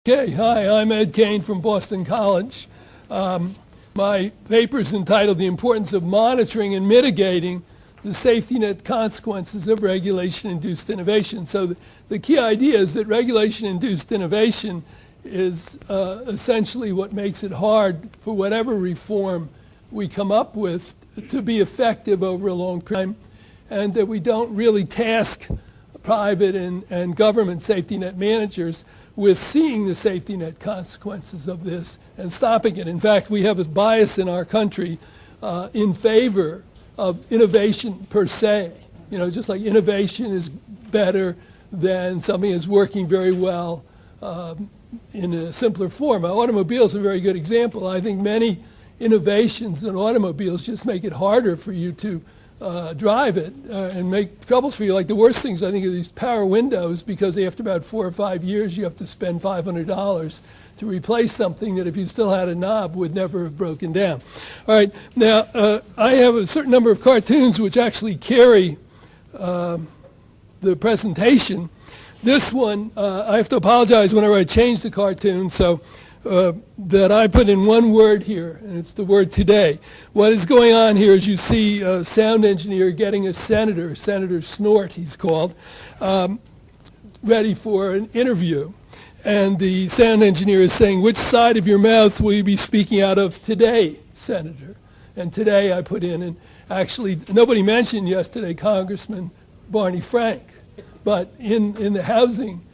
Okay, hi, I'm Ed Kane from Boston College. My paper is entitled The Importance of Monitoring and Mitigating the Safety Net Consequences of Regulation-Induced Innovation. So the key idea is that regulation-induced innovation is essentially what makes it hard for whatever reform we come up with to be effective over a long time, and that we don't really task private and government safety net managers with seeing the safety net consequences of this and stopping it. In fact, we have a bias in our country in favor of innovation per se. You know, just like innovation is better than something that's working very well in a simpler form. Automobiles are a very good example. I think many innovations in automobiles just make it harder for you to drive it and make troubles for you. Like the worst things, I think, are these power windows, because after about 4 or 5 years, you have to spend $500 to replace something that if you still had a knob would never have broken down. All right, now I have a certain number of cartoons which actually carry the presentation. This one, I have to apologize whenever I change the cartoon, so that I put in one word here, and it's the word today. What is going on here is you see a sound engineer getting a senator, Senator Snort he's called, ready for an interview. And the sound engineer is saying, which side of your mouth will you be speaking out of today, Senator? And today I put in, and actually nobody mentioned yesterday Congressman Barney Frank, but in the housing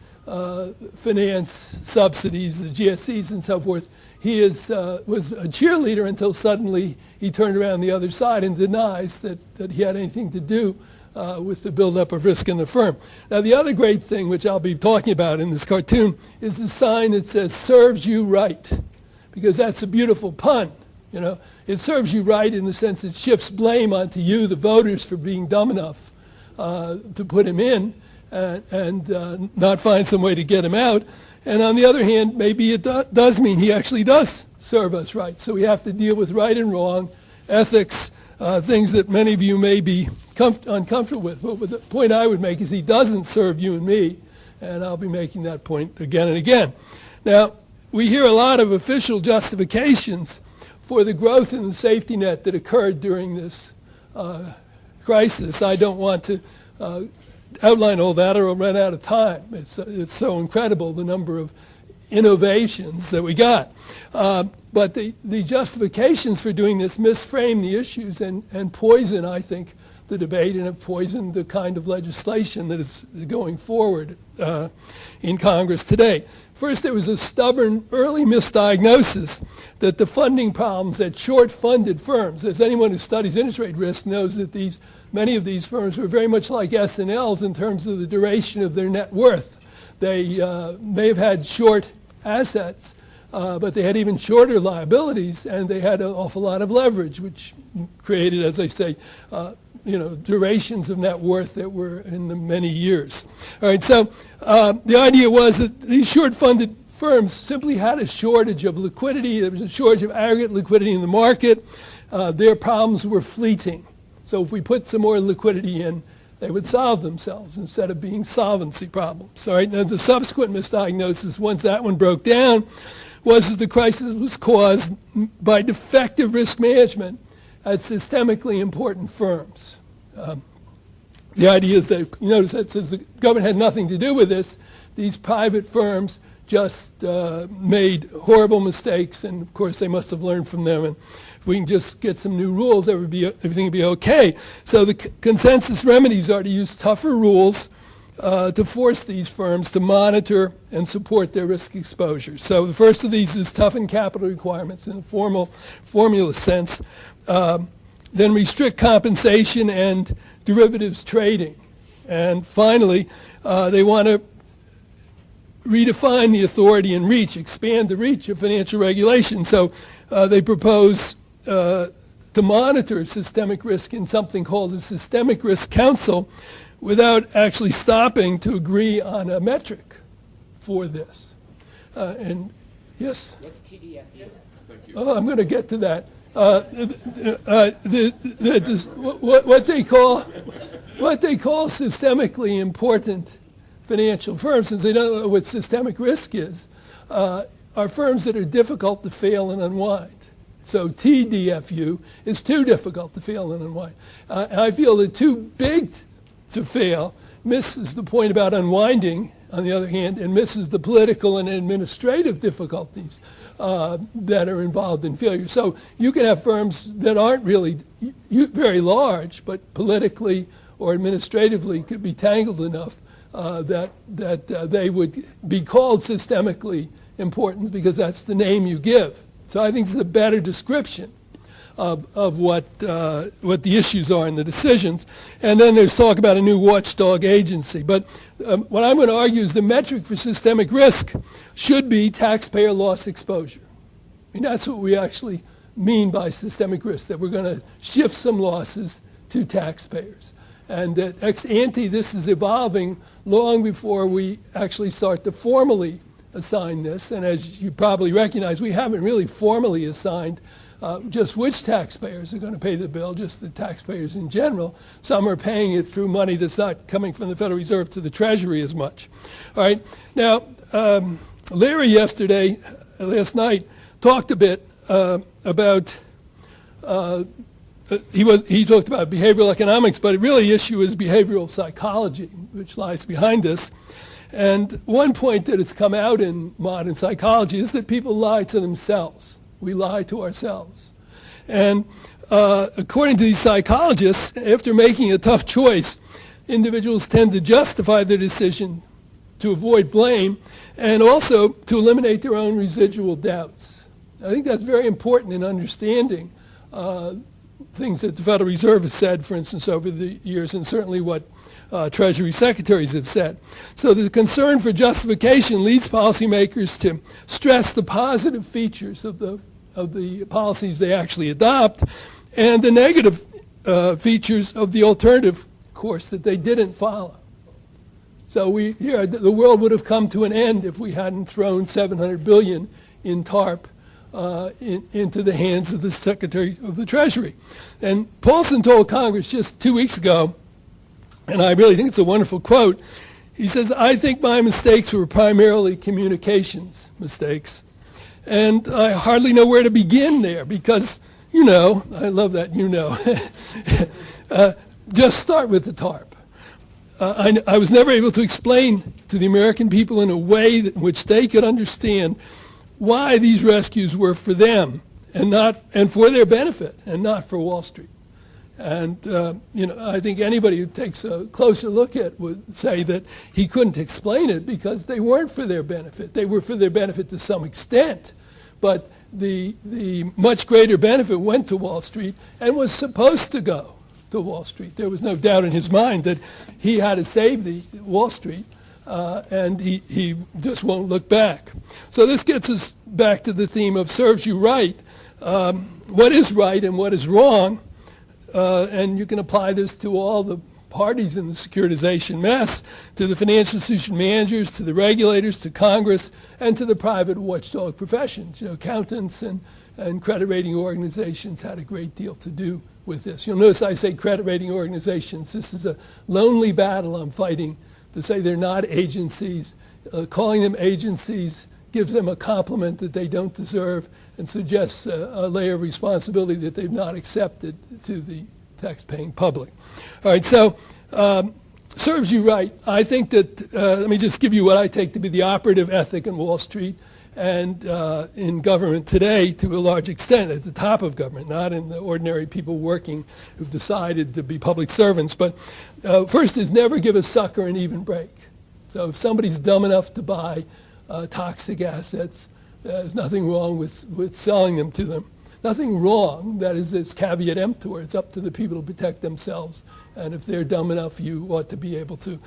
finance subsidies, the GSEs and so forth, he was a cheerleader until suddenly he turned around the other side and denies that he had anything to do with the buildup of risk in the firm. Now, the other great thing, which I'll be talking about in this cartoon, is the sign that says, serves you right, because that's a beautiful pun. You know, it serves you right in the sense it shifts blame onto you, the voters, for being dumb enough to put him in, and not find some way to get him out. And on the other hand, maybe it does mean he actually does serve us right. So we have to deal with right and wrong, ethics, things that many of you may be uncomfortable with. But the point I would make is he doesn't serve you and me, and I'll be making that point again and again. Now, we hear a lot of official justifications for the growth in the safety net that occurred during this crisis. I don't want to outline all that, or I'll run out of time. It's so incredible, the number of innovations that we got. But the justifications for doing this misframe the issues and poison, I think, the debate, and have poisoned the kind of legislation that is going forward in Congress today. First, there was a stubborn early misdiagnosis that the funding problems at short-funded firms, as anyone who studies interest rate risk knows, that many of these firms were very much like S&Ls in terms of the duration of their net worth. They may have had short assets, but they had even shorter liabilities, and they had an awful lot of leverage, which created, as I say, durations of net worth that were in the many years. All right, so the idea was that these short-funded firms simply had a shortage of liquidity. There was a shortage of aggregate liquidity in the market. Their problems were fleeting. So if we put some more liquidity in, they would solve themselves instead of being solvency problems. All right, now the subsequent misdiagnosis, once that one broke down, was that the crisis was caused by defective risk management at systemically important firms. The idea is that, you notice that says the government had nothing to do with this. These private firms just made horrible mistakes, and of course they must have learned from them. And if we can just get some new rules, everything would be okay. So the consensus remedies are to use tougher rules to force these firms to monitor and support their risk exposure. So the first of these is toughen capital requirements in a formula sense. Then restrict compensation and derivatives trading. And finally, they want to redefine the authority and reach, expand the reach of financial regulation. So they propose to monitor systemic risk in something called the Systemic Risk Council without actually stopping to agree on a metric for this. And yes? What's TDFU? Oh, I'm going to get to that. What they call systemically important financial firms, since they don't know what systemic risk is, are firms that are difficult to fail and unwind. So TDFU is too difficult to fail and unwind. And I feel that too big to fail misses the point about unwinding, on the other hand, and misses the political and administrative difficulties that are involved in failure. So you can have firms that aren't really very large, but politically or administratively could be tangled enough that they would be called systemically important because that's the name you give. So I think this is a better description of what the issues are in the decisions. And then there's talk about a new watchdog agency. But what I'm going to argue is the metric for systemic risk should be taxpayer loss exposure. I mean, that's what we actually mean by systemic risk, that we're going to shift some losses to taxpayers. And that ex ante, this is evolving long before we actually start to formally assign this. And as you probably recognize, we haven't really formally assigned just which taxpayers are going to pay the bill, just the taxpayers in general. Some are paying it through money that's not coming from the Federal Reserve to the Treasury as much. All right. Now, Larry last night, talked a bit about, he talked about behavioral economics, but really the issue is behavioral psychology, which lies behind this. And one point that has come out in modern psychology is that people lie to themselves. We lie to ourselves. And according to these psychologists, after making a tough choice, individuals tend to justify their decision to avoid blame and also to eliminate their own residual doubts. I think that's very important in understanding things that the Federal Reserve has said, for instance, over the years, and certainly what Treasury secretaries have said. So the concern for justification leads policymakers to stress the positive features of the policies they actually adopt and the negative features of the alternative course that they didn't follow. So the world would have come to an end if we hadn't thrown $700 billion in TARP into the hands of the Secretary of the Treasury. And Paulson told Congress just 2 weeks ago, and I really think it's a wonderful quote, he says, "I think my mistakes were primarily communications mistakes. And I hardly know where to begin there because, I love that, just start with the TARP. I was never able to explain to the American people in a way in which they could understand why these rescues were for them and for their benefit and not for Wall Street. And, I think anybody who takes a closer look at it would say that he couldn't explain it because they weren't for their benefit. They were for their benefit to some extent, but the much greater benefit went to Wall Street and was supposed to go to Wall Street. There was no doubt in his mind that he had to save the Wall Street, and he just won't look back. So this gets us back to the theme of serves you right. What is right and what is wrong? And you can apply this to all the parties in the securitization mess, to the financial institution managers, to the regulators, to Congress, and to the private watchdog professions. Accountants and credit rating organizations had a great deal to do with this. You'll notice I say credit rating organizations. This is a lonely battle I'm fighting to say they're not agencies. Calling them agencies gives them a compliment that they don't deserve and suggests a layer of responsibility that they've not accepted to the tax-paying public. All right, so serves you right. I think that, let me just give you what I take to be the operative ethic in Wall Street and in government today to a large extent, at the top of government, not in the ordinary people working who've decided to be public servants. But first is never give a sucker an even break. So if somebody's dumb enough to buy toxic assets, there's nothing wrong with selling them to them. Nothing wrong, that is, it's caveat emptor. It's up to the people to protect themselves. And if they're dumb enough, you ought to be able to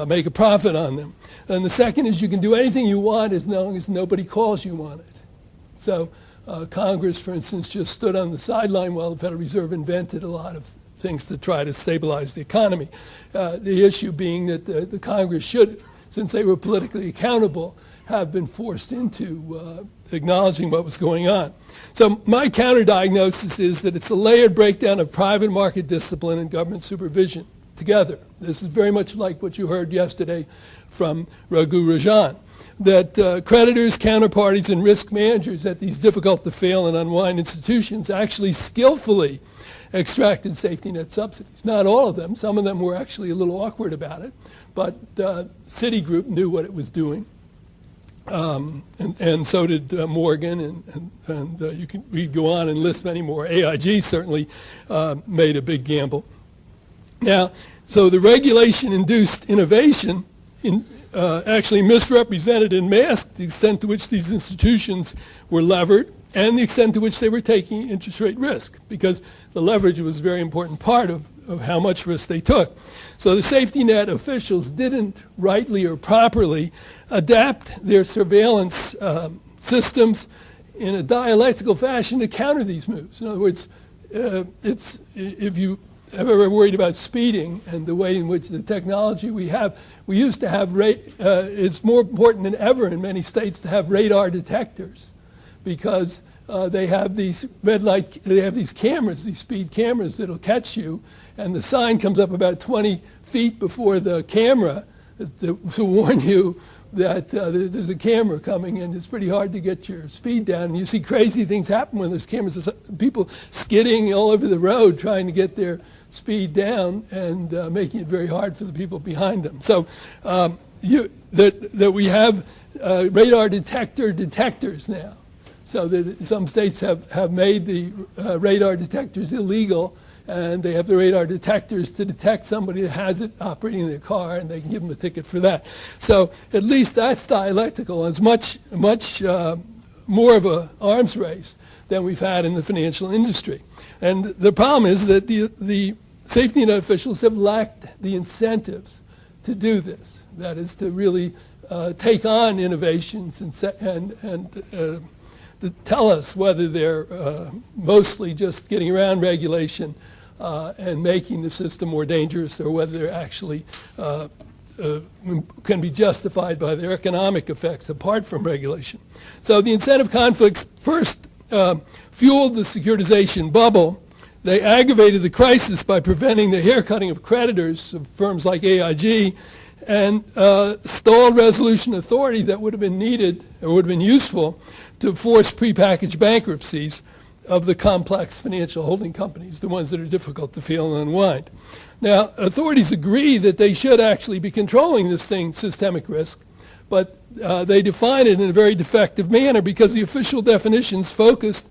make a profit on them. And the second is you can do anything you want as long as nobody calls you on it. So Congress, for instance, just stood on the sideline while the Federal Reserve invented a lot of things to try to stabilize the economy. The issue being that the Congress should, since they were politically accountable, have been forced into acknowledging what was going on. So my counter-diagnosis is that it's a layered breakdown of private market discipline and government supervision together. This is very much like what you heard yesterday from Raghu Rajan, that creditors, counterparties, and risk managers at these difficult-to-fail and unwind institutions actually skillfully extracted safety net subsidies. Not all of them. Some of them were actually a little awkward about it, but Citigroup knew what it was doing. And so did Morgan, and we could go on and list many more. AIG certainly made a big gamble. Now, so the regulation-induced innovation actually misrepresented and masked the extent to which these institutions were levered and the extent to which they were taking interest rate risk, because the leverage was a very important part of how much risk they took. So the safety net officials didn't rightly or properly adapt their surveillance systems in a dialectical fashion to counter these moves. In other words, if you have ever worried about speeding and the way in which the technology we used to have, it's more important than ever in many states to have radar detectors, because they have these cameras, these speed cameras that'll catch you, and the sign comes up about 20 feet before the camera to warn you that there's a camera coming in. It's pretty hard to get your speed down, and you see crazy things happen when there's cameras. There's people skidding all over the road trying to get their speed down and making it very hard for the people behind them. So that we have radar detectors now. So that some states have made the radar detectors illegal, and they have the radar detectors to detect somebody that has it operating in their car, and they can give them a ticket for that. So at least that's dialectical. It's much more of an arms race than we've had in the financial industry. And the problem is that the safety net officials have lacked the incentives to do this. That is, to really take on innovations and to tell us whether they're mostly just getting around regulation and making the system more dangerous, or whether they're actually can be justified by their economic effects apart from regulation. So the incentive conflicts first fueled the securitization bubble. They aggravated the crisis by preventing the haircutting of creditors of firms like AIG, and stalled resolution authority that would have been needed or would have been useful to force prepackaged bankruptcies of the complex financial holding companies, the ones that are difficult to fail and unwind. Now, authorities agree that they should actually be controlling this thing, systemic risk, but they define it in a very defective manner because the official definitions focus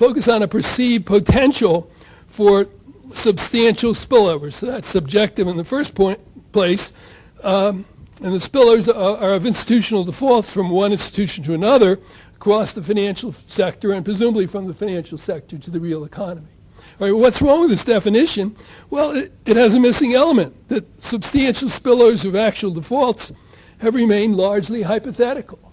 on a perceived potential for substantial spillovers. So that's subjective in the first place. And the spillovers are of institutional defaults from one institution to another across the financial sector, and presumably from the financial sector to the real economy. All right, what's wrong with this definition? Well, it has a missing element, that substantial spillovers of actual defaults have remained largely hypothetical.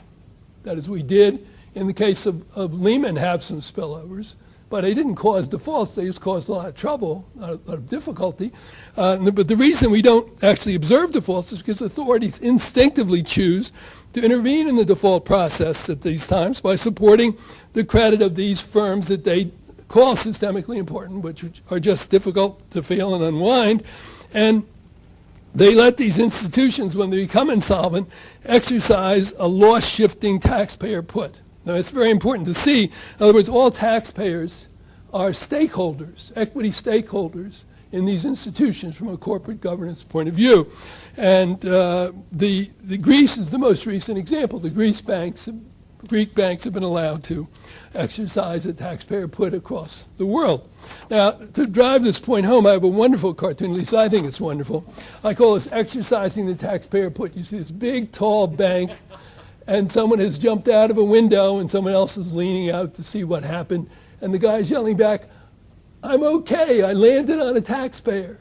That is, we did, in the case of Lehman, have some spillovers, but they didn't cause defaults. They just caused a lot of trouble, a lot of difficulty. But the reason we don't actually observe defaults is because authorities instinctively choose to intervene in the default process at these times by supporting the credit of these firms that they call systemically important, which are just difficult to fail and unwind. And they let these institutions, when they become insolvent, exercise a loss-shifting taxpayer put. Now, it's very important to see. In other words, all taxpayers are stakeholders, equity stakeholders in these institutions from a corporate governance point of view. And the Greece is the most recent example. The Greek banks have been allowed to exercise a taxpayer put across the world. Now, to drive this point home, I have a wonderful cartoon, at least I think it's wonderful. I call this exercising the taxpayer put. You see this big, tall bank, and someone has jumped out of a window, and someone else is leaning out to see what happened, and the guy's yelling back, "I'm okay, I landed on a taxpayer."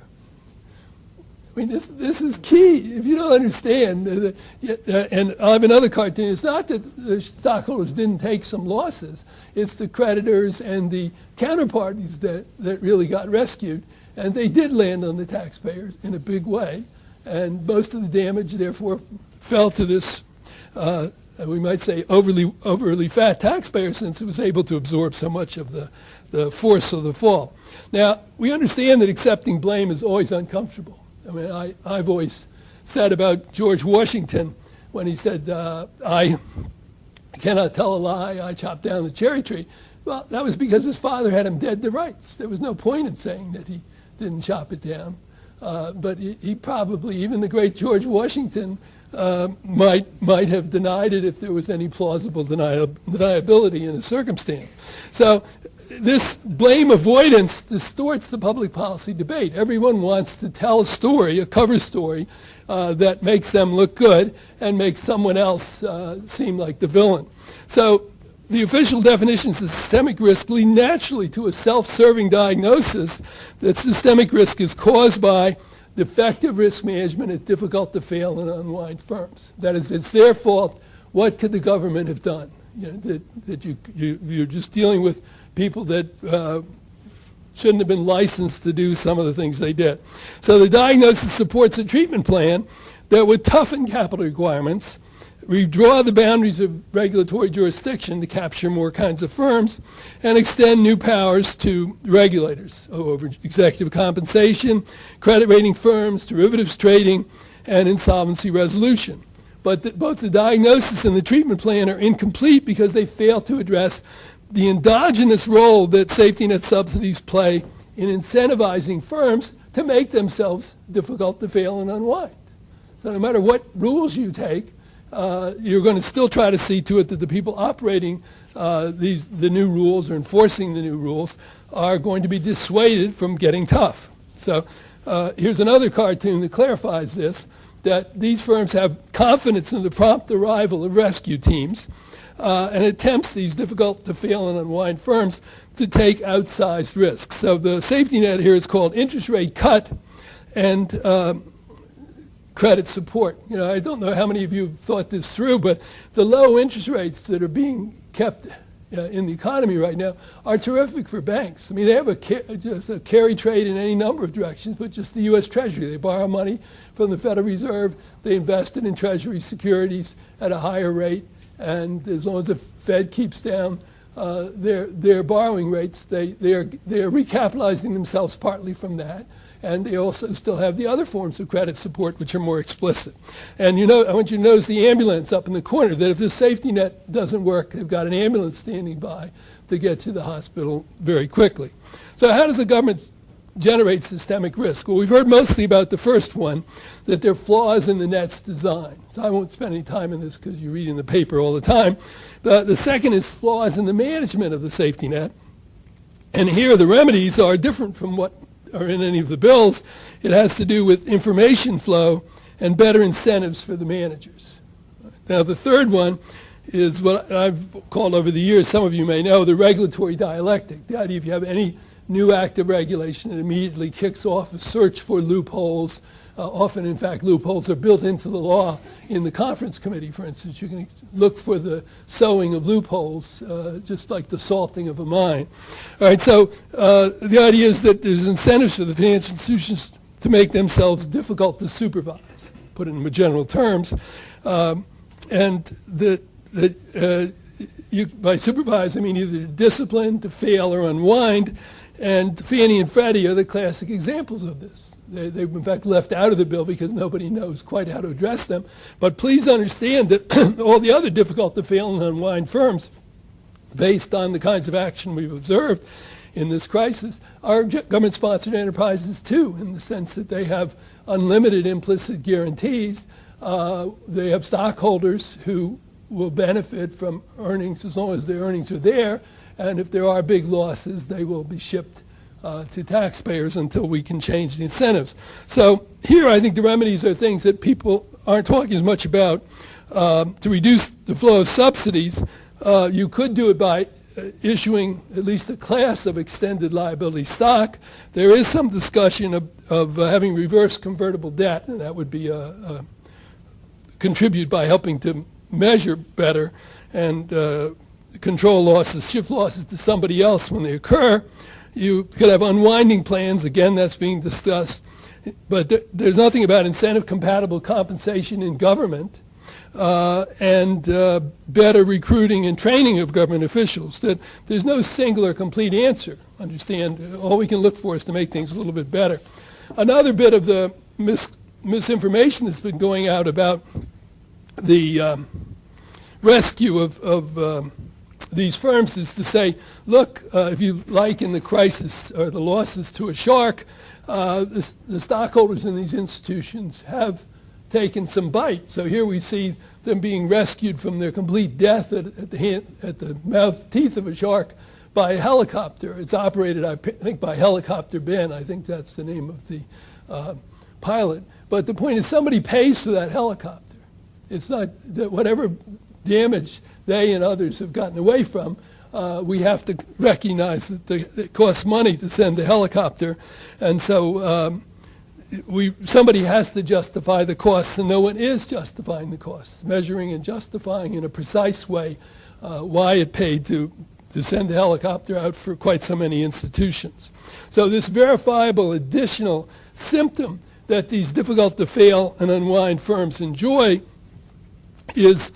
I mean, this is key. If you don't understand, and I have another cartoon, it's not that the stockholders didn't take some losses, it's the creditors and the counterparties that really got rescued, and they did land on the taxpayers in a big way, and most of the damage, therefore, fell to this, we might say, overly fat taxpayer, since it was able to absorb so much of the force of the fall. Now, we understand that accepting blame is always uncomfortable. I mean, I've always said about George Washington when he said, I cannot tell a lie, I chopped down the cherry tree. Well, that was because his father had him dead to rights. There was no point in saying that he didn't chop it down. But he probably, even the great George Washington, might have denied it if there was any plausible deniability in the circumstance. So this blame avoidance distorts the public policy debate. Everyone wants to tell a story, a cover story, that makes them look good and makes someone else seem like the villain. So the official definitions of systemic risk lead naturally to a self-serving diagnosis that systemic risk is caused by defective risk management at difficult-to-fail and unwind firms. That is, it's their fault. What could the government have done? You know, that you're just dealing with people that shouldn't have been licensed to do some of the things they did. So the diagnosis supports a treatment plan that would toughen capital requirements, redraw the boundaries of regulatory jurisdiction to capture more kinds of firms, and extend new powers to regulators over executive compensation, credit rating firms, derivatives trading, and insolvency resolution. But both the diagnosis and the treatment plan are incomplete because they fail to address the endogenous role that safety net subsidies play in incentivizing firms to make themselves difficult to fail and unwind. So no matter what rules you take, you're going to still try to see to it that the people operating the new rules or enforcing the new rules are going to be dissuaded from getting tough. So here's another cartoon that clarifies this, that these firms have confidence in the prompt arrival of rescue teams and it tempts these difficult to fail and unwind firms to take outsized risks. So the safety net here is called interest rate cut and credit support. You know, I don't know how many of you have thought this through, but the low interest rates that are being kept in the economy right now are terrific for banks. I mean, they have just a carry trade in any number of directions, but just the U.S. Treasury. They borrow money from the Federal Reserve. They invest it in Treasury securities at a higher rate, and as long as the Fed keeps down their borrowing rates, they are recapitalizing themselves partly from that. And they also still have the other forms of credit support, which are more explicit. And you know, I want you to notice the ambulance up in the corner, that if the safety net doesn't work, they've got an ambulance standing by to get to the hospital very quickly. So how does the government generate systemic risk? Well, we've heard mostly about the first one, that there are flaws in the net's design. So I won't spend any time on this because you read in the paper all the time. The second is flaws in the management of the safety net. And here the remedies are different from what or in any of the bills. It has to do with information flow and better incentives for the managers. Now the third one is what I've called over the years, some of you may know, the regulatory dialectic. The idea if you have any new act of regulation, it immediately kicks off a search for loopholes. Often, in fact, loopholes are built into the law. In the conference committee, for instance, you can look for the sowing of loopholes, just like the salting of a mine. All right, so the idea is that there's incentives for the financial institutions to make themselves difficult to supervise, put it in more general terms. And by supervise, I mean either discipline, to fail, or unwind. And Fannie and Freddie are the classic examples of this. They've in fact left out of the bill because nobody knows quite how to address them. But please understand that all the other difficult to fail and unwind firms, based on the kinds of action we've observed in this crisis, are government-sponsored enterprises too, in the sense that they have unlimited implicit guarantees. They have stockholders who will benefit from earnings as long as their earnings are there. And if there are big losses, they will be shipped to taxpayers until we can change the incentives. So here I think the remedies are things that people aren't talking as much about. To reduce the flow of subsidies, you could do it by issuing at least a class of extended liability stock. There is some discussion of having reverse convertible debt, and that would be contribute by helping to measure better and control losses, shift losses to somebody else when they occur. You could have unwinding plans. Again, that's being discussed. But there's nothing about incentive-compatible compensation in government and better recruiting and training of government officials. That there's no single or complete answer. Understand, all we can look for is to make things a little bit better. Another bit of the misinformation that's been going out about the rescue of these firms is to say, look, if you like, in the crisis or the losses to a shark, the stockholders in these institutions have taken some bite. So here we see them being rescued from their complete death at the teeth of a shark by a helicopter. It's operated, I think, by Helicopter Ben. I think that's the name of the pilot. But the point is, somebody pays for that helicopter. It's not that whatever damage they and others have gotten away from, we have to recognize that it costs money to send the helicopter. And so somebody has to justify the costs, and no one is justifying the costs, measuring and justifying in a precise way why it paid to send the helicopter out for quite so many institutions. So this verifiable additional symptom that these difficult to fail and unwind firms enjoy is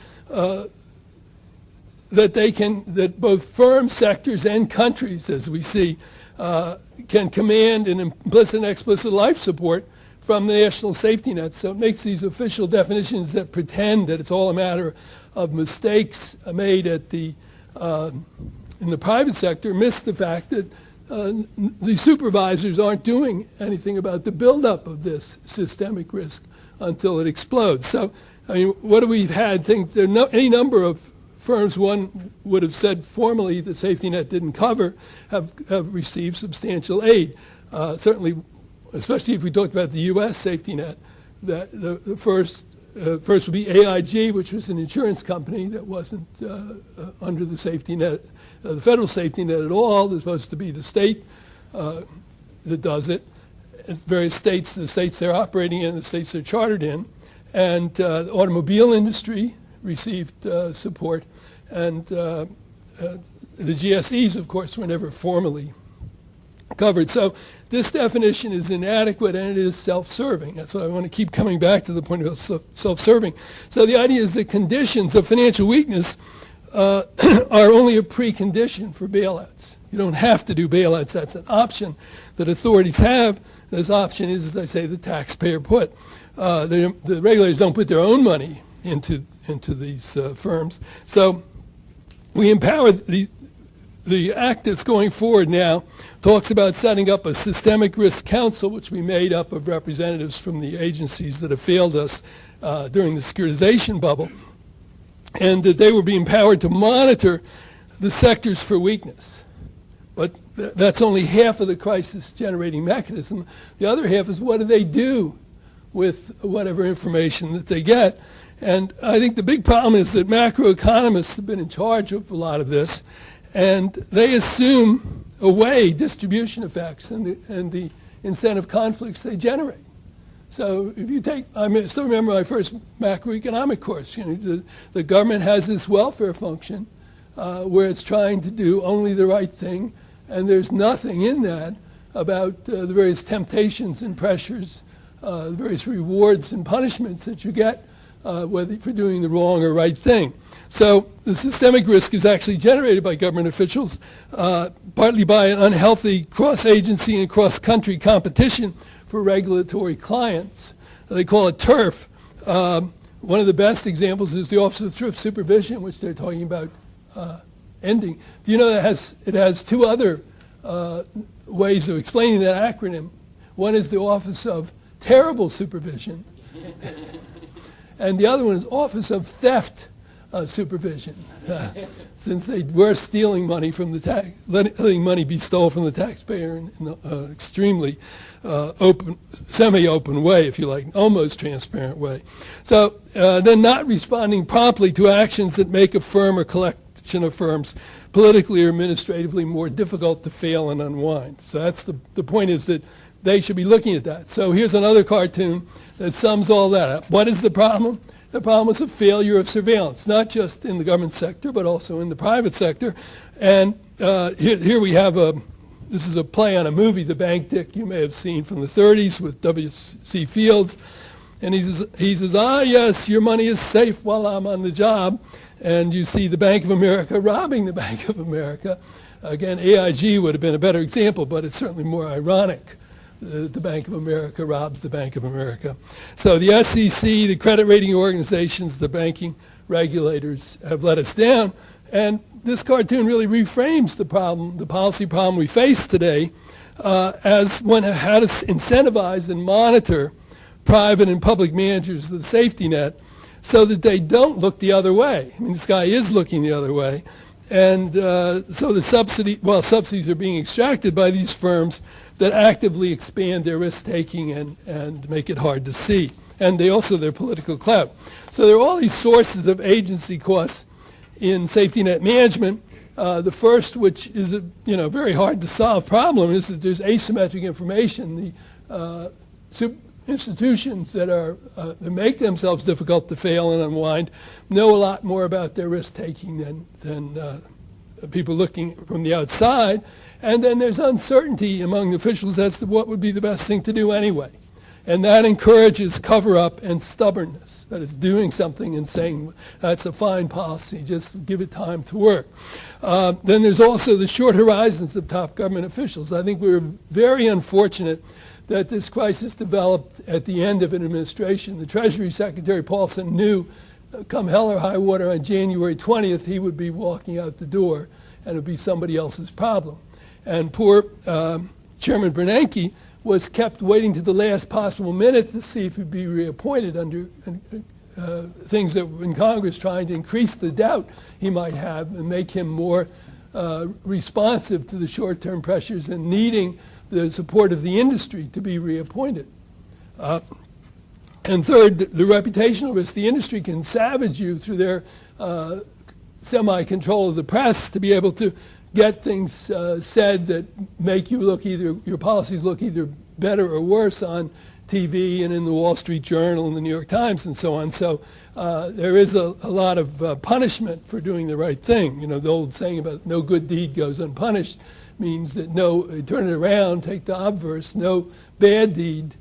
that both firms, sectors, and countries, as we see, can command an implicit and explicit life support from the national safety net. So it makes these official definitions that pretend that it's all a matter of mistakes made at in the private sector miss the fact that the supervisors aren't doing anything about the buildup of this systemic risk until it explodes. So, I mean, what have we had? There are any number of firms, one would have said formally the safety net didn't cover, have received substantial aid. Certainly, especially if we talked about the U.S. safety net, the first would be AIG, which was an insurance company that wasn't under the safety net, the federal safety net at all. There's supposed to be the state that does it. It's various states, the states they're operating in, the states they're chartered in. And the automobile industry received support. And the GSEs, of course, were never formally covered. So this definition is inadequate, and it is self-serving. That's what I want to keep coming back to, the point of self-serving. So the idea is that conditions of financial weakness are only a precondition for bailouts. You don't have to do bailouts. That's an option that authorities have. This option is, as I say, the taxpayer put. The regulators don't put their own money into these firms. So we empower the act that's going forward now talks about setting up a systemic risk council, which we made up of representatives from the agencies that have failed us during the securitization bubble, and that they will be empowered to monitor the sectors for weakness. But that's only half of the crisis-generating mechanism. The other half is, what do they do with whatever information that they get? And I think the big problem is that macroeconomists have been in charge of a lot of this, and they assume away distribution effects and the incentive conflicts they generate. So if you take, I still remember my first macroeconomic course. You know, the government has this welfare function where it's trying to do only the right thing, and there's nothing in that about the various temptations and pressures, the various rewards and punishments that you get whether for doing the wrong or right thing. So the systemic risk is actually generated by government officials, partly by an unhealthy cross-agency and cross-country competition for regulatory clients. They call it turf. One of the best examples is the Office of Thrift Supervision, which they're talking about ending. Do you know that it has two other ways of explaining that acronym? One is the Office of Terrible Supervision, and the other one is Office of Theft Supervision, since they were stealing money from the letting money be stolen from the taxpayer in an extremely open, semi-open way, if you like, almost transparent way. So then not responding promptly to actions that make a firm or collection of firms politically or administratively more difficult to fail and unwind. So that's the point, is that they should be looking at that. So here's another cartoon that sums all that up. What is the problem? The problem is a failure of surveillance, not just in the government sector, but also in the private sector. And here we have this is a play on a movie, The Bank Dick, you may have seen, from the 30s with W.C. Fields. And he says, yes, your money is safe while I'm on the job. And you see the Bank of America robbing the Bank of America. Again, AIG would have been a better example, but it's certainly more ironic the Bank of America robs the Bank of America. So the SEC, the credit rating organizations, the banking regulators have let us down. And this cartoon really reframes the problem, the policy problem we face today, as how to incentivize and monitor private and public managers of the safety net so that they don't look the other way. I mean, this guy is looking the other way. And so the subsidies are being extracted by these firms that actively expand their risk-taking and make it hard to see. And their political clout. So there are all these sources of agency costs in safety net management. The first, which is a very hard to solve problem, is that there's asymmetric information. The institutions that make themselves difficult to fail and unwind know a lot more about their risk-taking than people looking from the outside. And then there's uncertainty among the officials as to what would be the best thing to do anyway. And that encourages cover-up and stubbornness, that is doing something and saying, that's a fine policy, just give it time to work. Then there's also the short horizons of top government officials. I think we were very unfortunate that this crisis developed at the end of an administration. The Treasury Secretary Paulson knew, come hell or high water, on January 20th, he would be walking out the door and it would be somebody else's problem. And poor Chairman Bernanke was kept waiting to the last possible minute to see if he'd be reappointed under things that were in Congress trying to increase the doubt he might have and make him more responsive to the short-term pressures and needing the support of the industry to be reappointed. And third, the reputational risk. The industry can savage you through their semi-control of the press to be able to get things said that make you look your policies look either better or worse on TV and in the Wall Street Journal and the New York Times and so on. So there is a lot of punishment for doing the right thing. The old saying about no good deed goes unpunished means that turn it around, take the obverse, no bad deed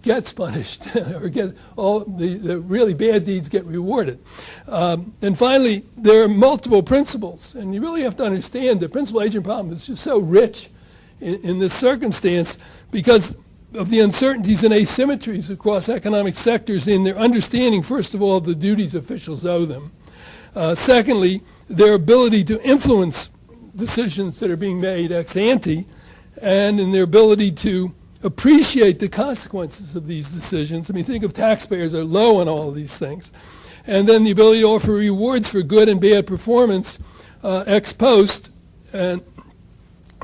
gets punished, or all the really bad deeds get rewarded. And finally, there are multiple principles, and you really have to understand the principal-agent problem is just so rich in this circumstance because of the uncertainties and asymmetries across economic sectors in their understanding, first of all, of the duties officials owe them. Secondly, their ability to influence decisions that are being made ex ante, and in their ability to appreciate the consequences of these decisions. I mean, think of taxpayers are low on all of these things. And then the ability to offer rewards for good and bad performance ex post and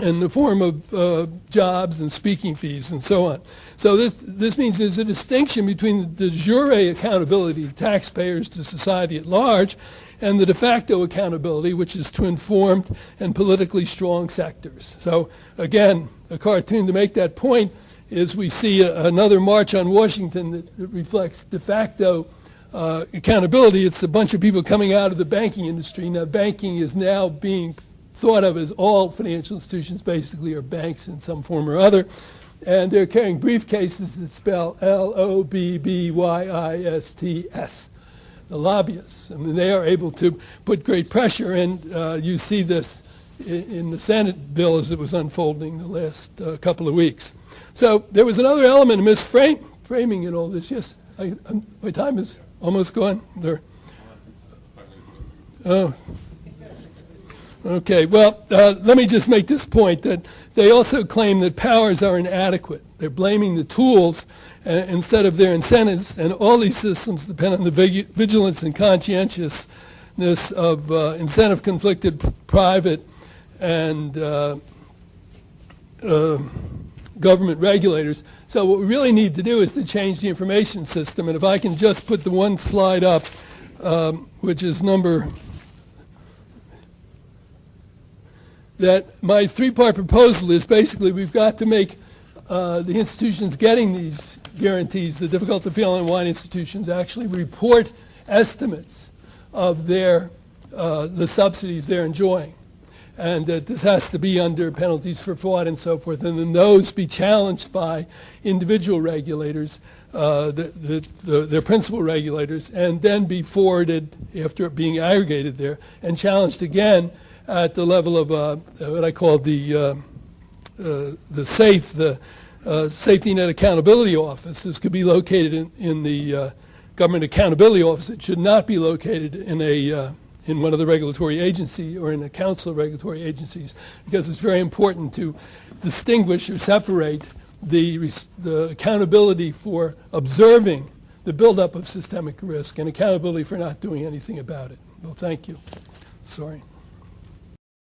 in the form of jobs and speaking fees and so on. So this means there's a distinction between the de jure accountability of taxpayers to society at large and the de facto accountability, which is to informed and politically strong sectors. So again, a cartoon to make that point is we see another march on Washington that reflects de facto accountability. It's a bunch of people coming out of the banking industry. Now, banking is now being thought of as all financial institutions basically are banks in some form or other. And they're carrying briefcases that spell LOBBYISTS, the lobbyists. I mean, they are able to put great pressure, and you see this in the Senate bill as it was unfolding the last couple of weeks. So there was another element of misframing in all this. Yes, my time is almost gone. Oh. Okay, well, let me just make this point that they also claim that powers are inadequate. They're blaming the tools instead of their incentives, and all these systems depend on the vigilance and conscientiousness of incentive-conflicted private and government regulators. So what we really need to do is to change the information system, and if I can just put the one slide up, which is that my three-part proposal is basically we've got to make the institutions getting these guarantees, the difficult to fail and unwind institutions, actually report estimates of the subsidies they're enjoying. And that this has to be under penalties for fraud and so forth, and then those be challenged by individual regulators, their principal regulators, and then be forwarded after being aggregated there and challenged again at the level of what I call the SAFE, the safety net accountability office. This could be located in the government accountability office. It should not be located in one of the regulatory agency or in a council of regulatory agencies, because it's very important to distinguish or separate the accountability for observing the buildup of systemic risk and accountability for not doing anything about it. Well, thank you. Sorry.